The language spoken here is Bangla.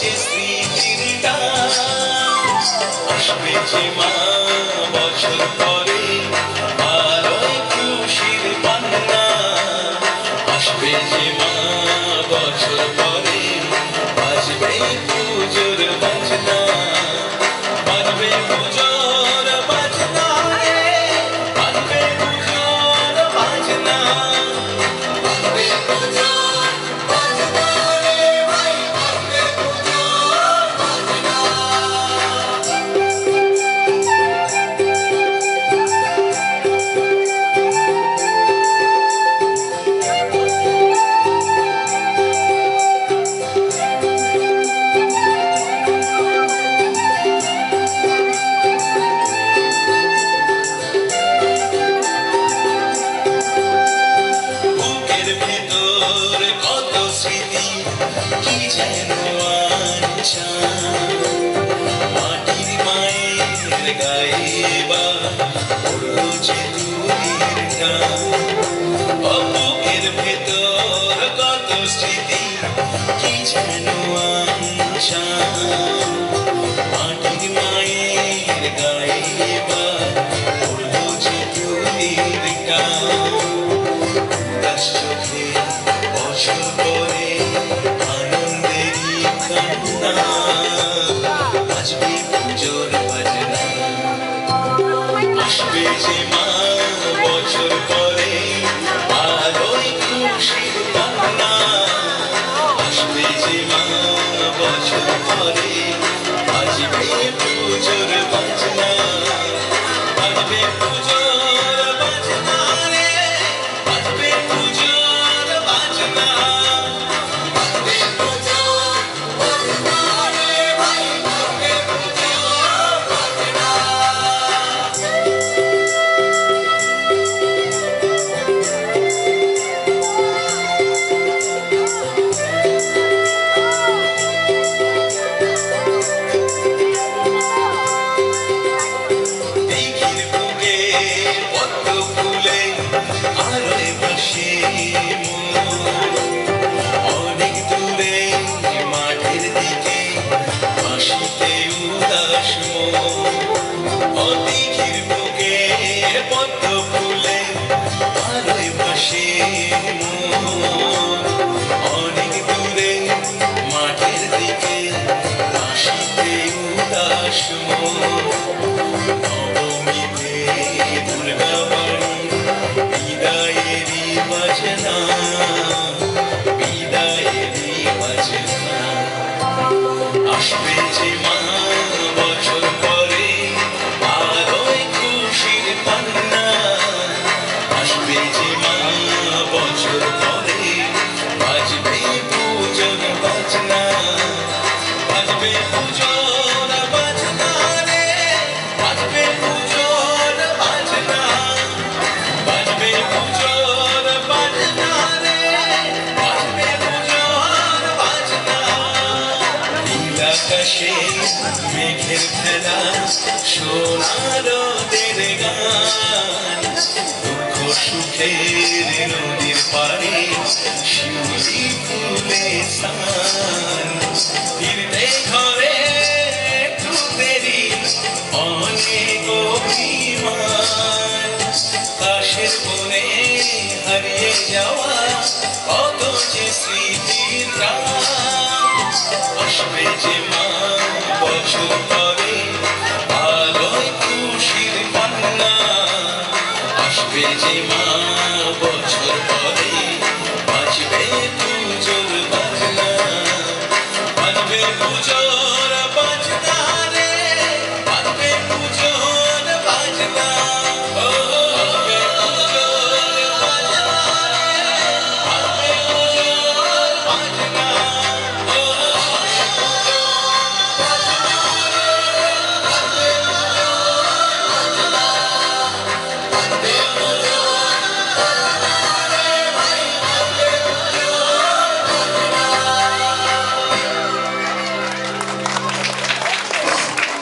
যে স্মৃতির টান আসবে যে মা বছর পরে আলোয় খুশির পান্না আসবে যে মা বছর পরে বাজবে পুজোর বাজনা বাজবে পুজোর বাজনা রে বাজবে পুজোর বাজনা বাজবে পুজোর বাজনা রে ভাই বাজবে পুজোর বাজনা বুকের ভেতর কত স্মৃতি কি যেন আনছান মাটির মায়ের গায়ে বা পড়লো যে দুলির টান বুকের ভেতর কত স্মৃতি কি যেন আনছান মাটির মায়ের গায়ে বা পড়লো যে দুলির টান উদাস চোখে বছর পরে আনন্দেরই কান্না বাজবে পুজোর বাজনা আসবে যে মা বছর পরে আলোয় খুশির পান্না আসবে যে মা বছর পরে বাজবে পুজোর বাজনা বাজবে পুজোর বাজনা রে বাজবে পুজোর বাজনা বাজবে পুজোর বাজনা রে ভাই বাজবে পুজোর বাজনা দিঘির বুকে পদ্ম ফুলে আলোয় ভাসে মন অনেক দূরে মাঠের দিকে বাঁশিতে উদাস মন দিঘির বুকে পদ্ম ফুলে আলোয় ভাসে মন অনেক দূরে মাঠের দিকে বাঁশিতে উদাস মন নবমীতে দুর্গা বাড়ি বিদায়েরই বাজনা বিদায়েরই বাজনা আসবে যে মা বছর পরে আলোয় খুশির পান্না আসবে যে মা বছর পরে বাজবে পুজোর বাজনা বাজবে পুজোর বাজনা রে বাজবে পুজোর বাজনা বাজবে পুজোর বাজনা রে বাজবে পুজোর বাজনা নীল আকাশে মেঘের খেলা সোনার রোদের গান দুঃখ সুখের নদীর পাড়ে শিউলি ফুলে স্নান ফিরতে ঘরে একটু দেরি অনেক অভিমান কাশের বনে হারিয়ে যাওয়া কত যে স্মৃতির গান আসবে যে মা বছর পরে আলোয় খুশির পান্না আসবে যে মা বছর পরে